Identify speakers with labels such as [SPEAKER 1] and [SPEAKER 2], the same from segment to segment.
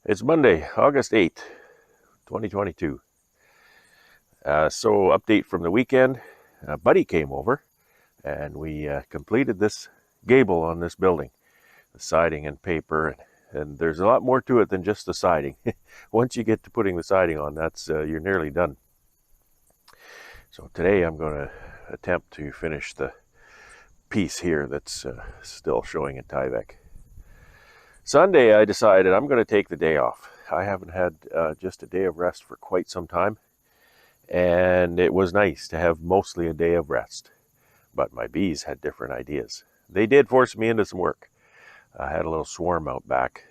[SPEAKER 1] It's Monday, August 8th, 2022. So update from the weekend. Buddy came over and we completed this gable on this building. The siding and paper, and there's a lot more to it than just the siding. Once you get to putting the siding on, that's you're nearly done. So today I'm going to attempt to finish the piece here that's still showing in Tyvek. Sunday I decided I'm going to take the day off. I haven't had just a day of rest for quite some time, and it was nice to have mostly a day of rest. But my bees had different ideas. They did force me into some work. I had a little swarm out back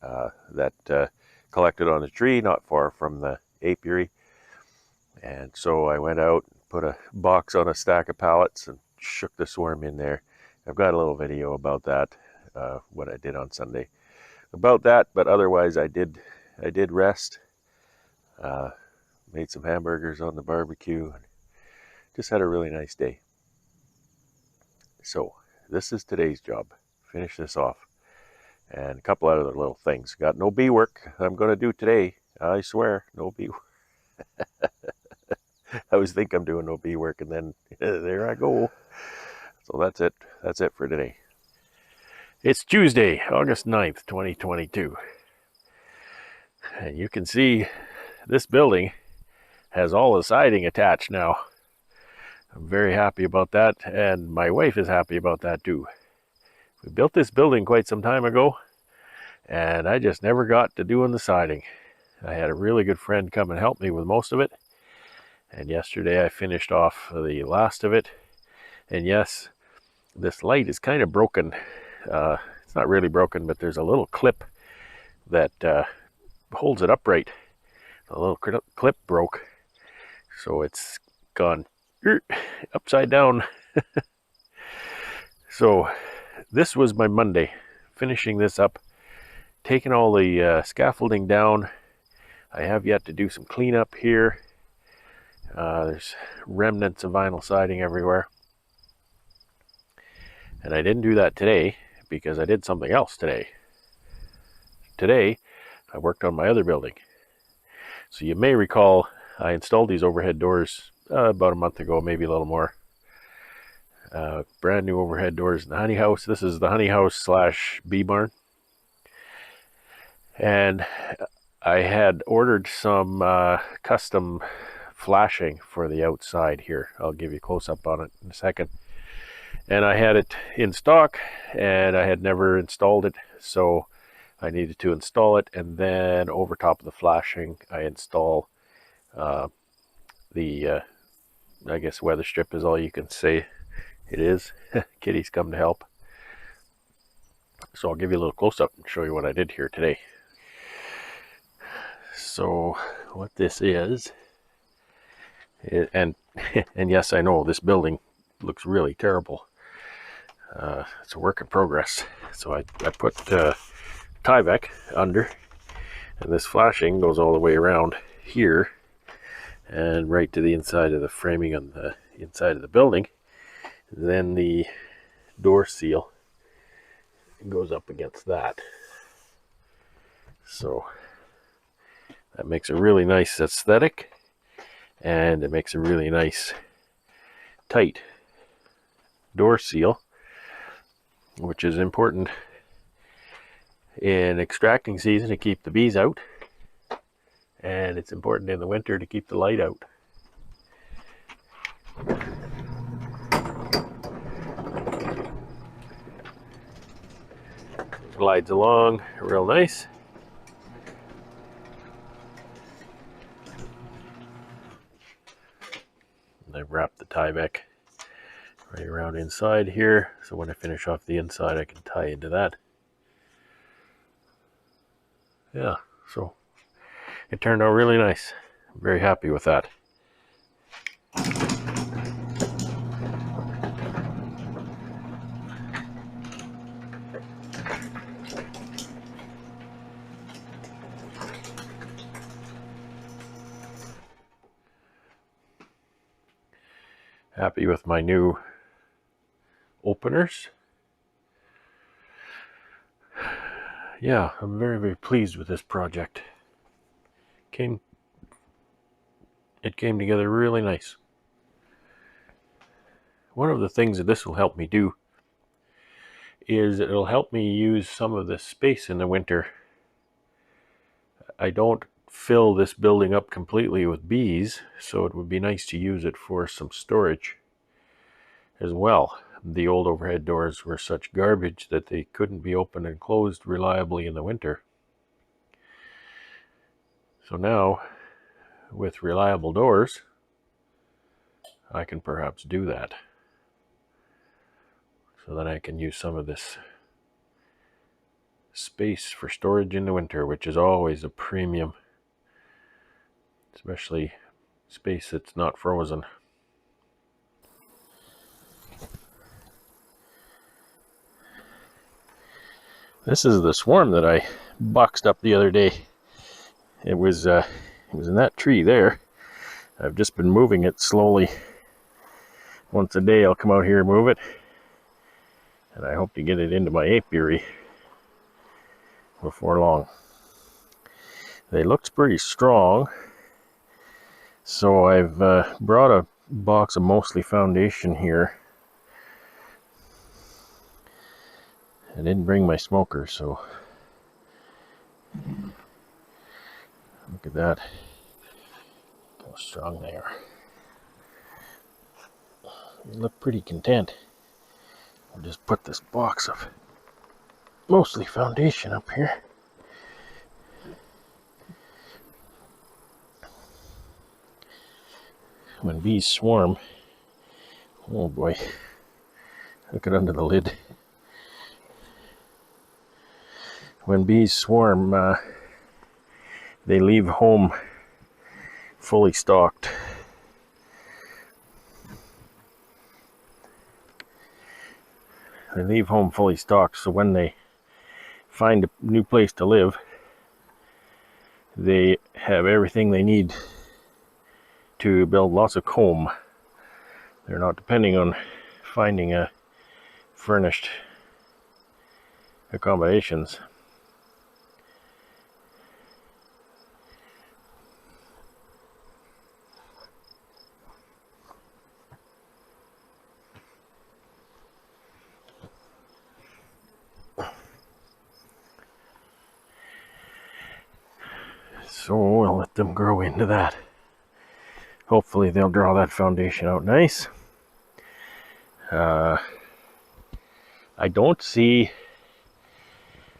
[SPEAKER 1] that collected on a tree not far from the apiary, and so I went out, put a box on a stack of pallets and shook the swarm in there. I've got a little video about that, what I did on Sunday about that, but otherwise I did rest, made some hamburgers on the barbecue, and just had a really nice day. So this is today's job. Finish this off, and a couple other little things. Got no bee work I'm going to do today. I swear, no bee work. I always think I'm doing no bee work, and then there I go. So that's it. That's it for today. It's Tuesday, August 9th, 2022. And you can see this building has all the siding attached now. I'm very happy about that, and my wife is happy about that too. We built this building quite some time ago, and I just never got to doing the siding. I had a really good friend come and help me with most of it, and yesterday I finished off the last of it. And yes, this light is kind of broken. It's not really broken, but there's a little clip that holds it upright. A little clip broke, so it's gone upside down. So this was my Monday, finishing this up, taking all the scaffolding down. I have yet to do some cleanup here. There's remnants of vinyl siding everywhere. And I didn't do that today because I did something else today. Today, I worked on my other building. So you may recall I installed these overhead doors about a month ago, maybe a little more. Brand new overhead doors in the honey house. This is the honey house / bee barn. And I had ordered some custom flashing for the outside here. I'll give you a close-up on it in a second. And I had it in stock, and I had never installed it, so I needed to install it. And then over top of the flashing, I install the I guess weather strip is all you can say it is. Kitty's come to help. So I'll give you a little close-up and show you what I did here today. So what this is, and yes, I know this building looks really terrible. It's a work in progress. So I put Tyvek under, and this flashing goes all the way around here and right to the inside of the framing on the inside of the building. Then the door seal goes up against that. So that makes a really nice aesthetic, and it makes a really nice tight door seal, which is important in extracting season to keep the bees out, and it's important in the winter to keep the light out. Glides along real nice. And I've wrapped the Tyvek right around inside here, so when I finish off the inside I can tie into that. Yeah, so it turned out really nice. I'm very happy with that. Happy with my new openers. yeah, I'm very, very pleased with this project. It came together really nice. One of the things that this will help me do is it'll help me use some of this space in the winter. I don't fill this building up completely with bees, so it would be nice to use it for some storage as well. The old overhead doors were such garbage that they couldn't be opened and closed reliably in the winter. So now, with reliable doors, I can perhaps do that, so that I can use some of this space for storage in the winter, which is always a premium, especially space that's not frozen. This is the swarm that I boxed up the other day. It was in that tree there. I've just been moving it slowly. Once a day I'll come out here and move it, and I hope to get it into my apiary before long. They looked pretty strong, so I've brought a box of mostly foundation here. I didn't bring my smoker, so look at that, how strong they are. They look pretty content. I'll just put this box of mostly foundation up here. When bees swarm, oh boy, hook it under the lid. When bees swarm, they leave home fully stocked. They leave home fully stocked, so when they find a new place to live, they have everything they need to build lots of comb. They're not depending on finding a furnished accommodations. So we'll let them grow into that. Hopefully they'll draw that foundation out nice. I don't see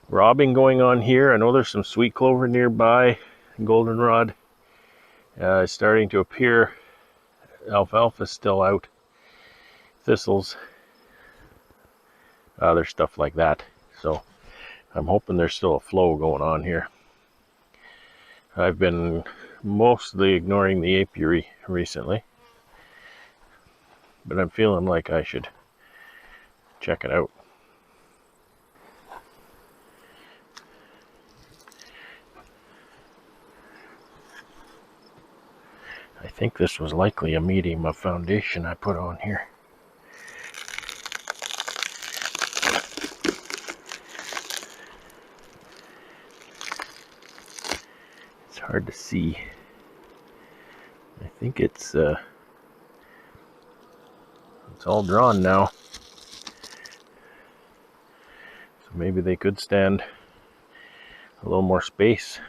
[SPEAKER 1] robbing going on here. I know there's some sweet clover nearby. Goldenrod is starting to appear. Alfalfa's still out. Thistles. There's stuff like that. So I'm hoping there's still a flow going on here. I've been mostly ignoring the apiary recently, but I'm feeling like I should check it out. I think this was likely a medium of foundation I put on here. It's hard to see. I think it's all drawn now. So maybe they could stand a little more space.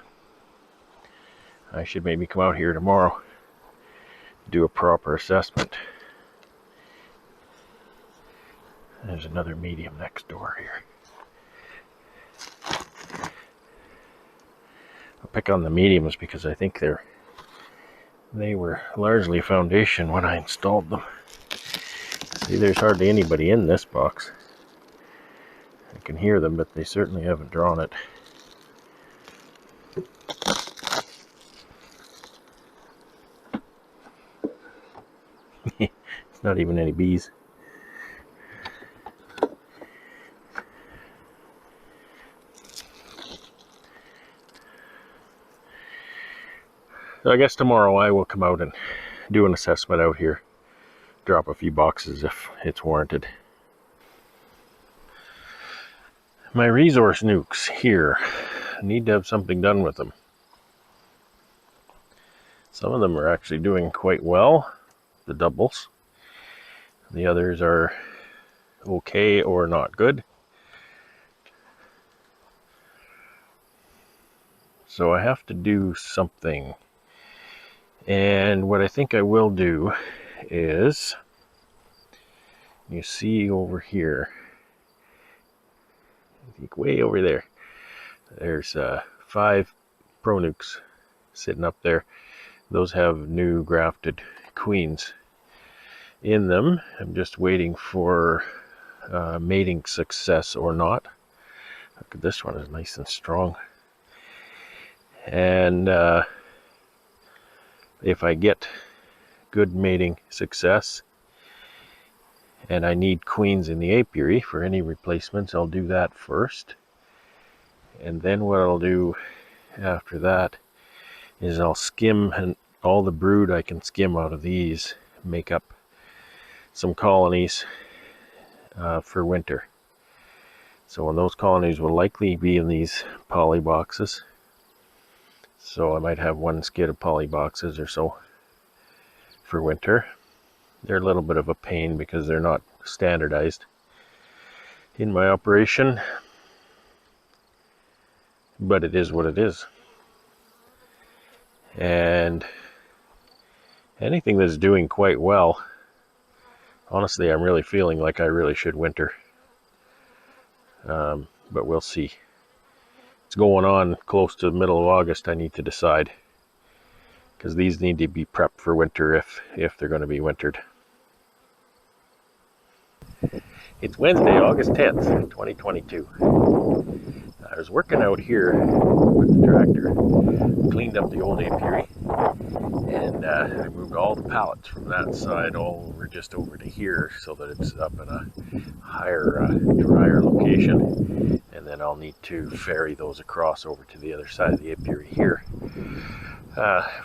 [SPEAKER 1] I should maybe come out here tomorrow, do a proper assessment. There's another medium next door here. I'll pick on the mediums because I think they were largely foundation when I installed them. See, there's hardly anybody in this box. I can hear them, but they certainly haven't drawn it. It's not even any bees. So I guess tomorrow I will come out and do an assessment out here. Drop a few boxes if it's warranted. My resource nukes here. I need to have something done with them. Some of them are actually doing quite well, the doubles. The others are okay or not good. So I have to do something. And what I think I will do is, you see over here, I think way over there, there's 5 Pro Nukes sitting up there. Those have new grafted queens in them. I'm just waiting for mating success or not. Look at this one, is nice and strong. And if I get good mating success and I need queens in the apiary for any replacements, I'll do that first. And then what I'll do after that is I'll skim, and all the brood I can skim out of these make up some colonies for winter. So, and those colonies will likely be in these poly boxes. So I might have 1 skid of poly boxes or so for winter. They're a little bit of a pain because they're not standardized in my operation, but it is what it is. And anything that's doing quite well, honestly, I'm really feeling like I really should winter. But we'll see. It's going on close to the middle of August. I need to decide, because these need to be prepped for winter if they're going to be wintered. It's Wednesday, August 10th, 2022. I was working out here with the tractor, cleaned up the old apiary, and I moved all the pallets from that side all over just over to here so that it's up in a higher, drier location. And then I'll need to ferry those across over to the other side of the apiary here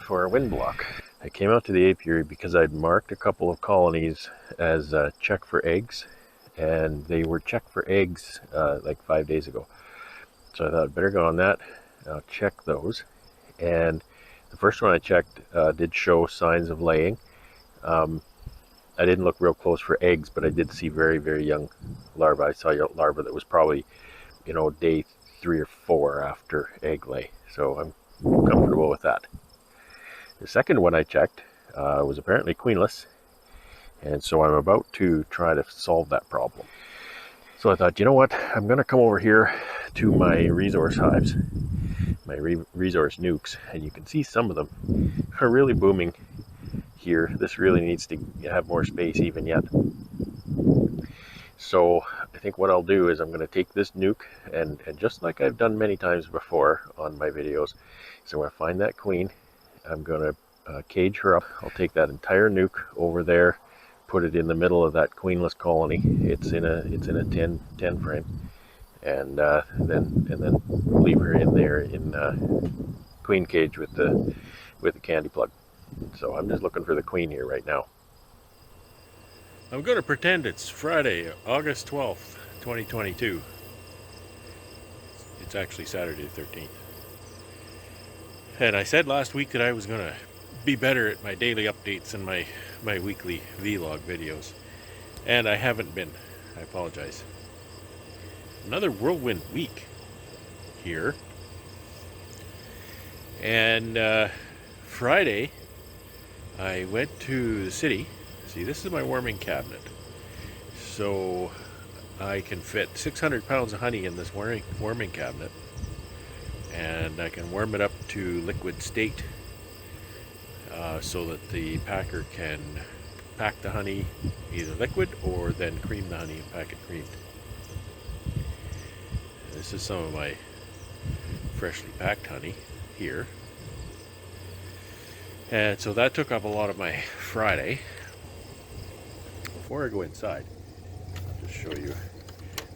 [SPEAKER 1] for a wind block. I came out to the apiary because I'd marked a couple of colonies as check for eggs, and they were checked for eggs like 5 days ago. So I thought I'd better go on that. I'll check those. And the first one I checked did show signs of laying. I didn't look real close for eggs, but I did see very, very young larvae. I saw a larva that was probably, day 3 or 4 after egg lay. So I'm comfortable with that. The second one I checked was apparently queenless. And so I'm about to try to solve that problem. So I thought, you know what? I'm going to come over here to my resource hives, my resource nukes, and you can see some of them are really booming here. This really needs to have more space even yet. So I think what I'll do is I'm going to take this nuke, and just like I've done many times before on my videos, so when I find that queen, I'm going to cage her up. I'll take that entire nuke over there, put it in the middle of that queenless colony. It's in a 10 frame, and then leave her in there in queen cage with the candy plug. So I'm just looking for the queen here right now. I'm going to pretend it's Friday, August 12th, 2022. It's actually Saturday the 13th. And I said last week that I was going to be better at my daily updates and my weekly vlog videos. And I haven't been. I apologize. Another whirlwind week here. And Friday, I went to the city. See, this is my warming cabinet. So I can fit 600 pounds of honey in this warming cabinet. And I can warm it up to liquid state so that the packer can pack the honey either liquid or then cream the honey and pack it creamed. This is some of my freshly packed honey here. And so that took up a lot of my Friday. Before I go inside, I'll just show you.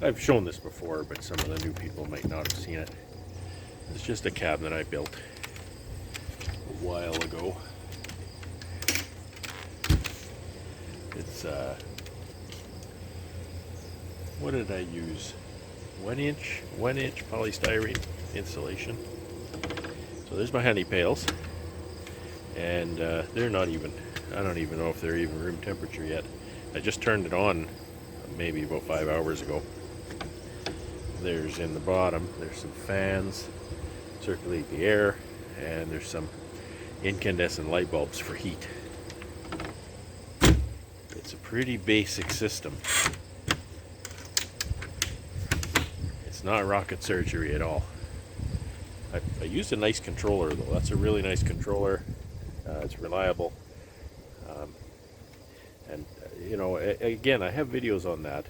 [SPEAKER 1] I've shown this before, but some of the new people might not have seen it. It's just a cabinet I built a while ago. It's what did I use? 1-inch polystyrene insulation. So there's my honey pails, and they're not even, I don't even know if they're even room temperature yet. I just turned it on maybe about 5 hours ago. There's in the bottom, there's some fans circulate the air, and there's some incandescent light bulbs for heat. It's a pretty basic system. It's not rocket surgery at all. I used a nice controller though. That's a really nice controller. It's reliable. And you know, again, I have videos on that,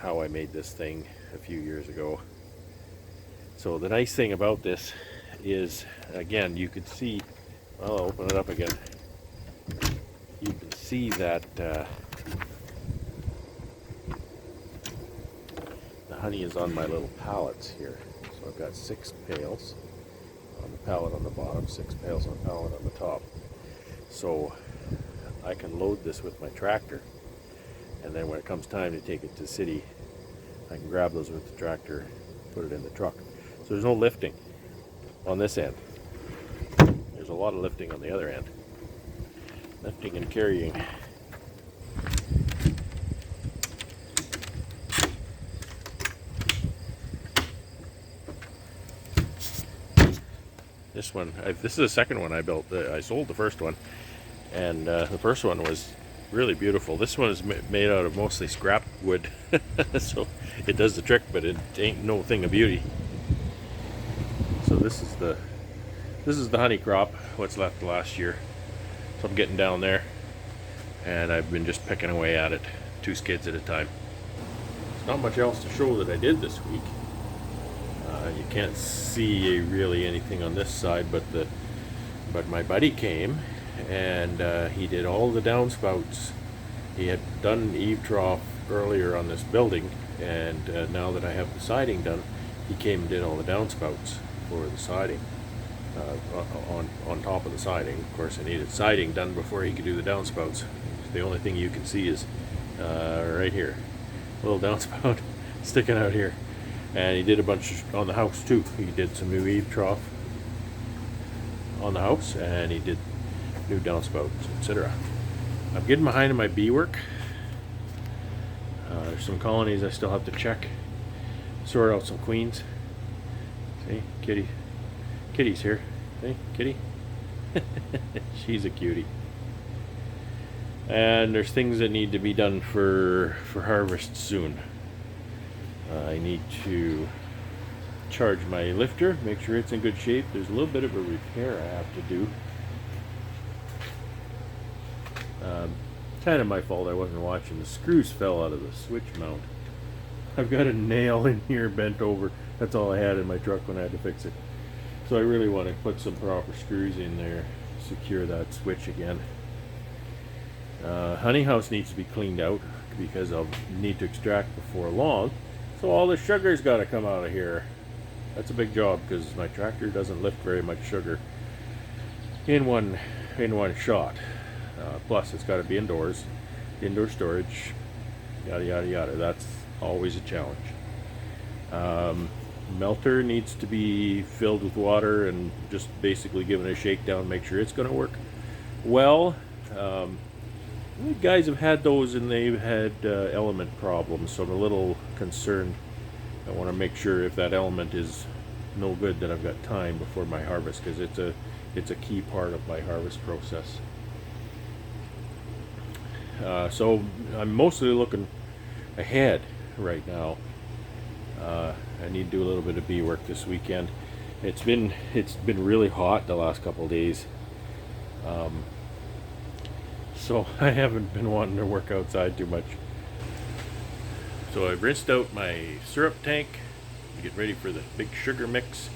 [SPEAKER 1] how I made this thing a few years ago. So the nice thing about this is, again, you could see, well, I'll open it up again. You can see that the honey is on my little pallets here. So I've got 6 pails on the pallet on the bottom, 6 pails on the pallet on the top. So I can load this with my tractor, and then when it comes time to take it to the city, I can grab those with the tractor, put it in the truck. So there's no lifting on this end. There's a lot of lifting on the other end. Lifting and carrying. This one, this is the second one I built. I sold the first one, and the first one was really beautiful. This one is made out of mostly scrap wood, so it does the trick, but it ain't no thing of beauty. So this is the honey crop, what's left last year. So I'm getting down there, and I've been just picking away at it, 2 skids at a time. There's not much else to show that I did this week. You can't see really anything on this side, but my buddy came, and he did all the downspouts. He had done eave trough earlier on this building, and now that I have the siding done, he came and did all the downspouts for the siding, on top of the siding. Of course, I needed siding done before he could do the downspouts. The only thing you can see is right here, a little downspout sticking out here. And he did a bunch on the house too. He did some new eave trough on the house, and he did new downspouts, etc. I'm getting behind in my bee work. There's some colonies I still have to check, sort out some queens. See, kitty's here. See, kitty. She's a cutie. And there's things that need to be done for harvest soon. I need to charge my lifter, make sure it's in good shape. There's a little bit of a repair I have to do. Kind of my fault, I wasn't watching. The screws fell out of the switch mount. I've got a nail in here bent over. That's all I had in my truck when I had to fix it. So I really want to put some proper screws in there, secure that switch again. Honey house needs to be cleaned out because I'll need to extract before long. So all the sugar's got to come out of here. That's a big job because my tractor doesn't lift very much sugar in one shot. Plus, it's got to be indoors, indoor storage, yada yada yada. That's always a challenge. Melter needs to be filled with water and just basically given a shakedown, make sure it's going to work well. You guys have had those, and they've had element problems, so I'm a little concerned. I want to make sure if that element is no good that I've got time before my harvest, because it's a key part of my harvest process. So I'm mostly looking ahead right now. I need to do a little bit of bee work this weekend. It's been really hot the last couple of days. So I haven't been wanting to work outside too much. So I've rinsed out my syrup tank to get ready for the big sugar mix.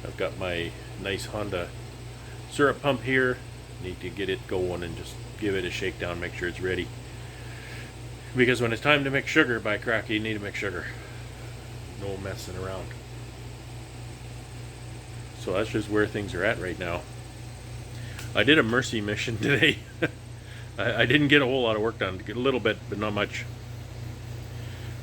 [SPEAKER 1] I've got my nice Honda syrup pump here. Need to get it going and just give it a shakedown, make sure it's ready. Because when it's time to mix sugar, by cracky, you need to mix sugar. No messing around. So that's just where things are at right now. I did a mercy mission today. I didn't get a whole lot of work done. A little bit, but not much.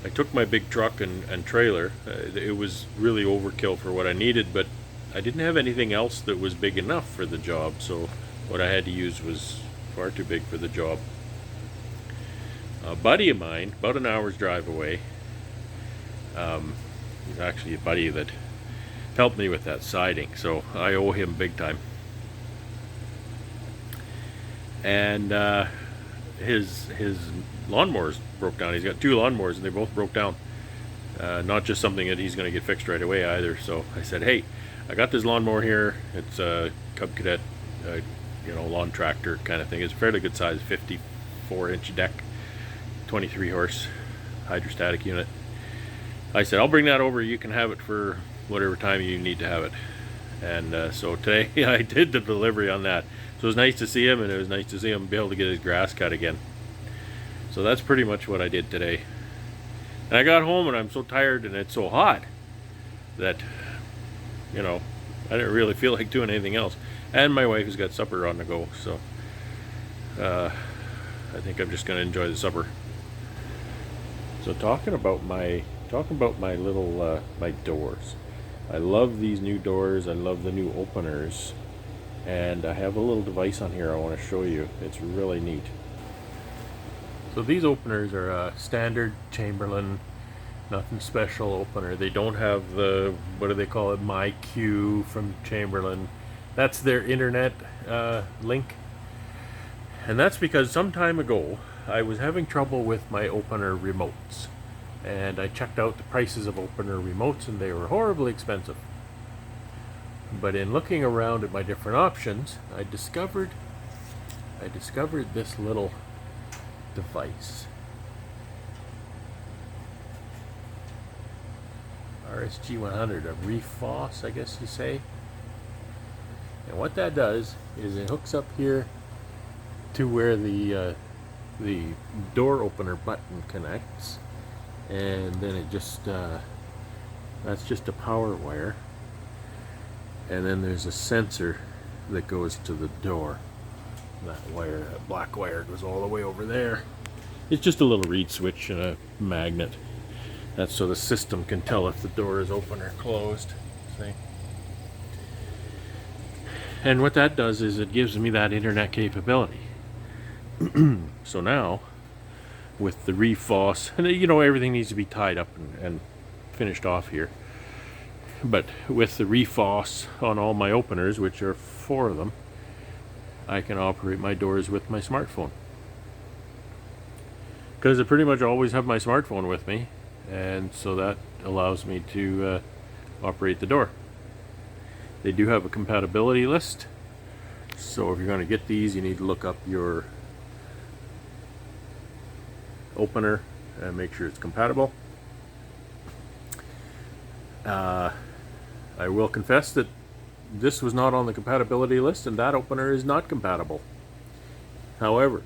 [SPEAKER 1] I took my big truck and trailer. It was really overkill for what I needed, but I didn't have anything else that was big enough for the job, so what I had to use was far too big for the job. A buddy of mine, about an hour's drive away, he's actually a buddy that helped me with that siding, so I owe him big time. And his lawnmowers broke down. He's got two lawnmowers and they both broke down. Not just something that he's going to get fixed right away either. So I said, hey, I got this lawnmower here. It's a Cub Cadet, lawn tractor kind of thing. It's a fairly good size, 54-inch deck, 23 horse hydrostatic unit. I said, I'll bring that over. You can have it for whatever time you need to have it. And so today I did the delivery on that. So it was nice to see him, and it was nice to see him be able to get his grass cut again. So that's pretty much what I did today. And I got home and I'm so tired and it's so hot that, I didn't really feel like doing anything else. And my wife has got supper on the go, so I think I'm just going to enjoy the supper. So talking about my little my doors. I love these new doors. I love the new openers. And I have a little device on here I want to show you. It's really neat. So these openers are a standard Chamberlain, nothing special opener. They don't have the, what do they call it, My Q from Chamberlain. That's their internet link. And that's because some time ago I was having trouble with my opener remotes. And I checked out the prices of opener remotes and they were horribly expensive. But in looking around at my different options, I discovered this little device. RSG100, a reef FOSS, I guess you say. And what that does is it hooks up here to where the door opener button connects, and then it just that's just a power wire. And then there's a sensor that goes to the door. That wire, that black wire, goes all the way over there. It's just a little reed switch and a magnet. That's so the system can tell if the door is open or closed. See? And what that does is it gives me that internet capability. So now, with the reef FOSS, and everything needs to be tied up and finished off here. But with the reef FOSS on all my openers, which are 4 of them, I can operate my doors with my smartphone. Because I pretty much always have my smartphone with me, and so that allows me to operate the door. They do have a compatibility list, so if you're going to get these, you need to look up your opener and make sure it's compatible. I will confess that this was not on the compatibility list, and that opener is not compatible. However,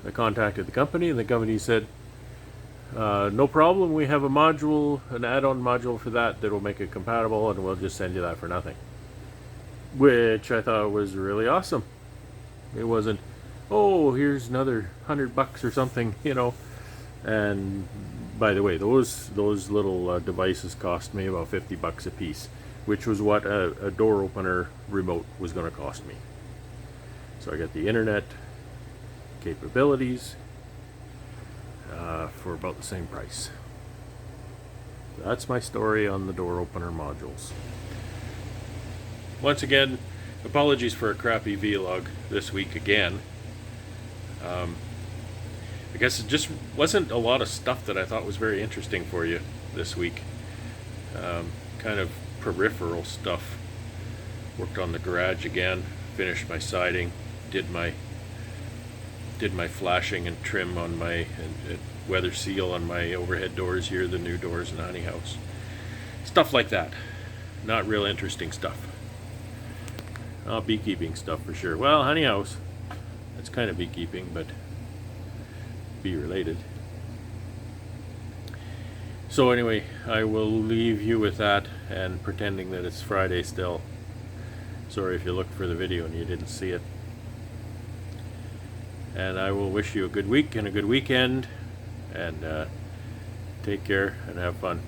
[SPEAKER 1] I contacted the company, and the company said, no problem, we have a module, an add-on module for that will make it compatible, and we'll just send you that for nothing. Which I thought was really awesome. It wasn't, oh, here's another $100 or something, And by the way, those little devices cost me about $50 a piece, which was what a door opener remote was going to cost me. So I got the internet capabilities for about the same price. That's my story on the door opener modules. Once again, apologies for a crappy vlog this week again. I guess it just wasn't a lot of stuff that I thought was very interesting for you this week. Kind of peripheral stuff. Worked on the garage again, finished my siding, did my flashing and trim on my weather seal on my overhead doors here, the new doors in the honey house. Stuff like that. Not real interesting stuff. Beekeeping stuff for sure. Well, honey house, that's kind of beekeeping, but bee related. So anyway, I will leave you with that and pretending that it's Friday still. Sorry if you looked for the video and you didn't see it. And I will wish you a good week and a good weekend, and Take care and have fun.